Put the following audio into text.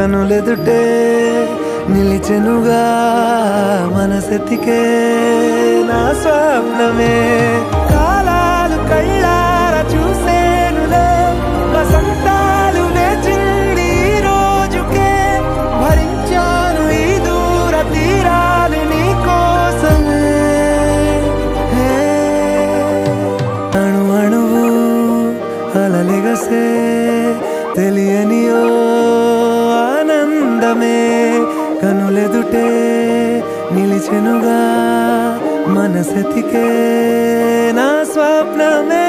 కనులెదుటే నిలిచెనుగా మనసెతికే నా స్వప్నమే కాలాలు కళ్ళారా చూసేనులే వసంతాలు వేచింది ఈ రోజుకే భరించాను ఈ దూర తీరాలు నీ కోసమే అణు అణువు అలలెగసే తెలియని ఓ ఆనందమే కనులెదుటే నిలిచెనుగా మనసెతికే నా స్వప్నమే